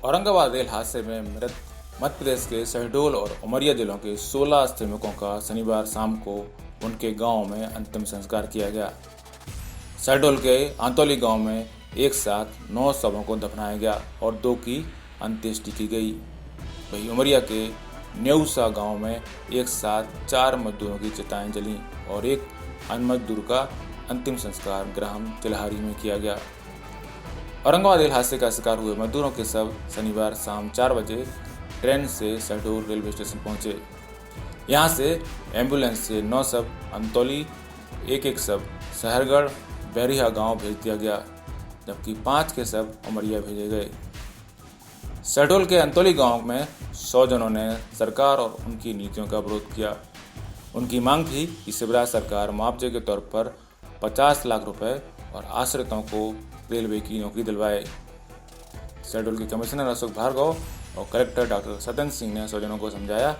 Aurangabad rail हादसे में मृत मध्य प्रदेश के शहडोल और उमरिया जिलों के 16 श्रमिकों का शनिवार शाम को उनके गांव में अंतिम संस्कार किया गया। शहडोल के आंतौली गांव में एक साथ 9 शवों को दफनाया गया और 2 की अंत्येष्टि की गई। वहीं उमरिया के न्यौसा गांव में एक साथ 4 मजदूरों की चिताएं जलीं और एक अन्य मजदूर का अंतिम संस्कार ग्राम चिल्हारी में किया गया। औरंगाबाद रेल हादसे का शिकार हुए मजदूरों के शव शनिवार शाम 4 बजे ट्रेन से शहडोल रेलवे स्टेशन पहुंचे। यहां से एम्बुलेंस से 9 शव अंतौली, एक शव शहरगढ़ बैरिया गांव भेज दिया गया, जबकि 5 के शव उमरिया भेजे गए। शहडोल के अंतौली गांव में 100 जनों ने सरकार और उनकी नीतियों का विरोध किया। उनकी मांग थी कि शिवराज सरकार मुआवजे के तौर पर 50 लाख रुपए और आश्रितों को रेलवे की नौकरी दिलवाए। शहडोल के कमिश्नर अशोक भार्गव और कलेक्टर डॉक्टर सत्येंद्र सिंह ने स्वजनों को समझाया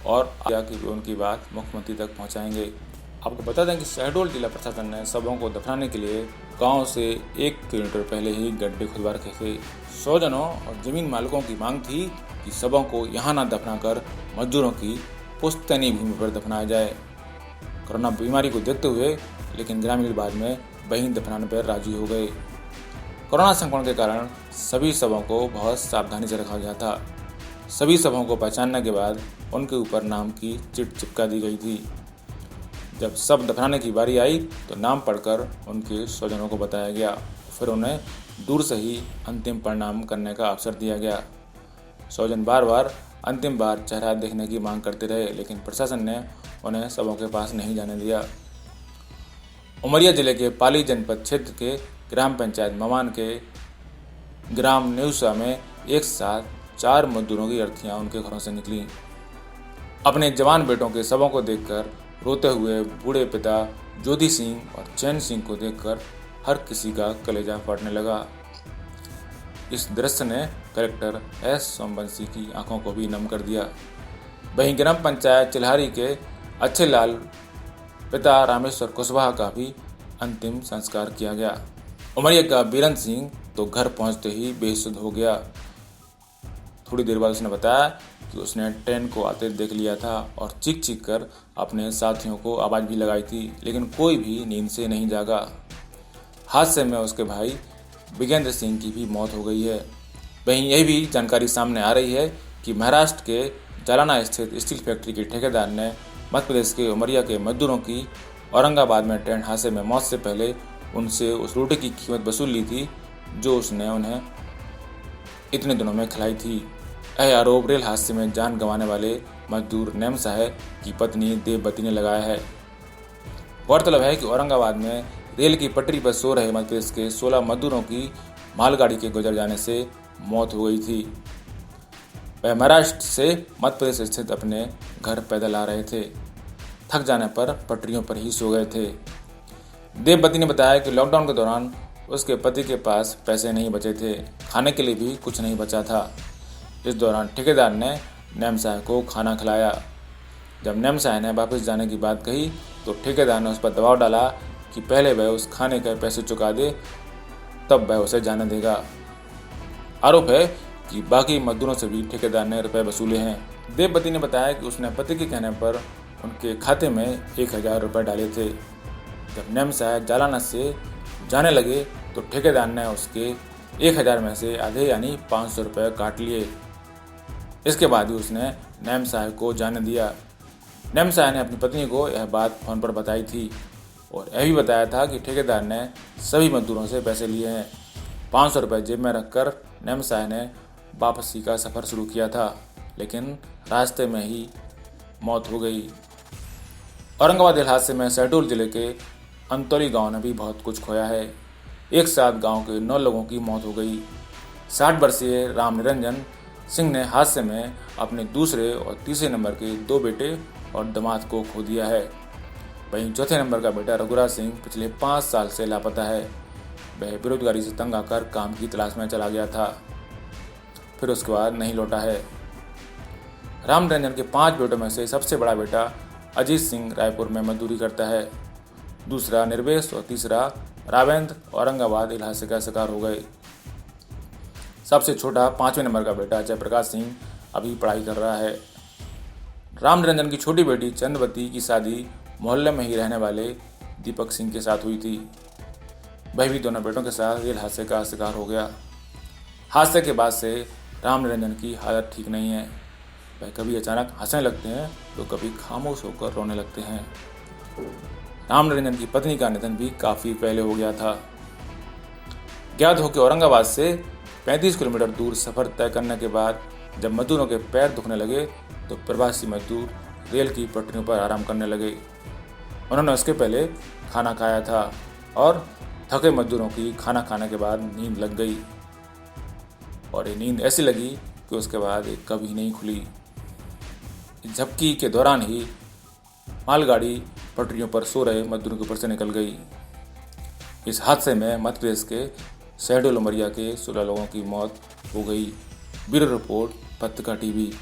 और आया कि उनकी बात मुख्यमंत्री तक पहुंचाएंगे। आपको बता दें कि शहडोल जिला प्रशासन ने शवों को दफनाने के लिए गांव से 1 किलोमीटर पहले ही गड्ढे खुदवा रखे थे। स्वजनों और जमीन मालिकों की मांग थी कि शवों को यहाँ न दफनाकर मजदूरों की पुश्तैनी भूमि पर दफनाया जाए। कोरोना बीमारी को देखते हुए लेकिन ग्रामीण बाद में वहीं दफनाने पर राजी हो गए। कोरोना संक्रमण के कारण सभी शवों को बहुत सावधानी से रखा गया था। सभी शवों को पहचानने के बाद उनके ऊपर नाम की चिट चिपका दी गई थी। जब शव दफनाने की बारी आई तो नाम पढ़कर उनके स्वजनों को बताया गया, फिर उन्हें दूर से ही अंतिम प्रणाम करने का अवसर दिया गया। स्वजन बार बार अंतिम बार चेहरा देखने की मांग करते रहे, लेकिन प्रशासन ने उन्हें शवों के पास नहीं जाने दिया। उमरिया जिले के पाली जनपद क्षेत्र के ग्राम पंचायत ममान के ग्राम न्यौसा में एक साथ 4 मजदूरों की अर्थियां उनके घरों से निकली। अपने जवान बेटों के शवों को देखकर रोते हुए बूढ़े पिता ज्योति सिंह और चैन सिंह को देखकर हर किसी का कलेजा फटने लगा। इस दृश्य ने कलेक्टर एस सोमवंशी की आंखों को भी नम कर दिया। वहीं ग्राम पंचायत चिल्हारी के अच्छे लाल पिता रामेश्वर कुशवाहा का भी अंतिम संस्कार किया गया। उमरिया का बीरन सिंह तो घर पहुंचते ही बेसुध हो गया। थोड़ी देर बाद उसने बताया कि उसने ट्रेन को आते देख लिया था और चीख चीख कर अपने साथियों को आवाज़ भी लगाई थी, लेकिन कोई भी नींद से नहीं जागा। हादसे में उसके भाई विजेंद्र सिंह की भी मौत हो गई है। वहीं यह भी जानकारी सामने आ रही है कि महाराष्ट्र के जालना स्थित स्टील फैक्ट्री के ठेकेदार ने मध्य प्रदेश के उमरिया के मजदूरों की औरंगाबाद में ट्रेन हादसे में मौत से पहले उनसे उस रोटी की कीमत वसूल ली थी जो उसने उन्हें इतने दिनों में खिलाई थी। यह आरोप रेल हादसे में जान गंवाने वाले मजदूर नैम साहब की पत्नी देववती ने लगाया है। गौरतलब है कि औरंगाबाद में रेल की पटरी पर सो रहे मध्य प्रदेश के 16 मजदूरों की मालगाड़ी के गुजर जाने से मौत हो गई थी। वह महाराष्ट्र से मध्य प्रदेश स्थित अपने घर पैदल आ रहे थे। थक जाने पर पटरियों पर ही सो गए थे। देववती ने बताया कि लॉकडाउन के दौरान उसके पति के पास पैसे नहीं बचे थे, खाने के लिए भी कुछ नहीं बचा था। इस दौरान ठेकेदार ने नैम साहब को खाना खिलाया। जब नैम साहब ने वापस जाने की बात कही तो ठेकेदार ने उस पर दबाव डाला कि पहले वह उस खाने के पैसे चुका दे, तब वह उसे जाने देगा। आरोप है कि बाकी मजदूरों से भी ठेकेदार ने रुपए वसूले हैं। देववती ने बताया कि उसने पति के कहने पर उनके खाते में 1000 रुपये डाले थे। जब नैम साहब जालाना से जाने लगे तो ठेकेदार ने उसके 1000 में से आधे यानी 500 रुपये काट लिए। इसके बाद ही उसने नैम साहब को जाने दिया। नैम साहब ने अपनी पत्नी को यह बात फोन पर बताई थी और यह भी बताया था कि ठेकेदार ने सभी मजदूरों से पैसे लिए हैं। 500 रुपये जेब में रखकर नैम साहब ने वापसी का सफ़र शुरू किया था, लेकिन रास्ते में ही मौत हो गई। औरंगाबाद रेल हादसे में शहडोल जिले के अंतौली गांव ने भी बहुत कुछ खोया है। एक साथ गांव के 9 लोगों की मौत हो गई। 60 वर्षीय राम निरंजन सिंह ने हादसे में अपने दूसरे और तीसरे नंबर के 2 बेटे और दामाद को खो दिया है। वहीं चौथे नंबर का बेटा रघुराज सिंह पिछले 5 साल से लापता है। वह बेरोजगारी से तंग आकर काम की तलाश में चला गया था, फिर उसके बाद नहीं लौटा है। राम निरंजन के 5 बेटों में से सबसे बड़ा बेटा अजीत सिंह रायपुर में मजदूरी करता है, दूसरा निर्वेश और तीसरा रावेंद्र औरंगाबाद रेल हादसे का शिकार हो गए। सबसे छोटा 5वें नंबर का बेटा जयप्रकाश सिंह अभी पढ़ाई कर रहा है। राम निरंजन की छोटी बेटी चंद्रवती की शादी मोहल्ले में ही रहने वाले दीपक सिंह के साथ हुई थी। वह भी दोनों बेटों के साथ रेल हादसे का शिकार हो गया। हादसे के बाद से राम निरंजन की हालत ठीक नहीं है। वह कभी अचानक हंसने लगते हैं तो कभी खामोश होकर रोने लगते हैं। राम निरंजन की पत्नी का निधन भी काफ़ी पहले हो गया था। ज्ञात हो कि औरंगाबाद से 35 किलोमीटर दूर सफ़र तय करने के बाद जब मजदूरों के पैर दुखने लगे तो प्रवासी मजदूर रेल की पटरियों पर आराम करने लगे। उन्होंने उसके पहले खाना खाया था और थके मजदूरों की खाना खाने के बाद नींद लग गई और ये नींद ऐसी लगी कि उसके बाद ये कभी नहीं खुली। झपकी के दौरान ही मालगाड़ी पटरियों पर सो रहे मजदूरों के ऊपर से निकल गई। इस हादसे में मध्य प्रदेश के शहडोल उमरिया के 16 लोगों की मौत हो गई। ब्यूरो रिपोर्ट पत्रिका टीवी।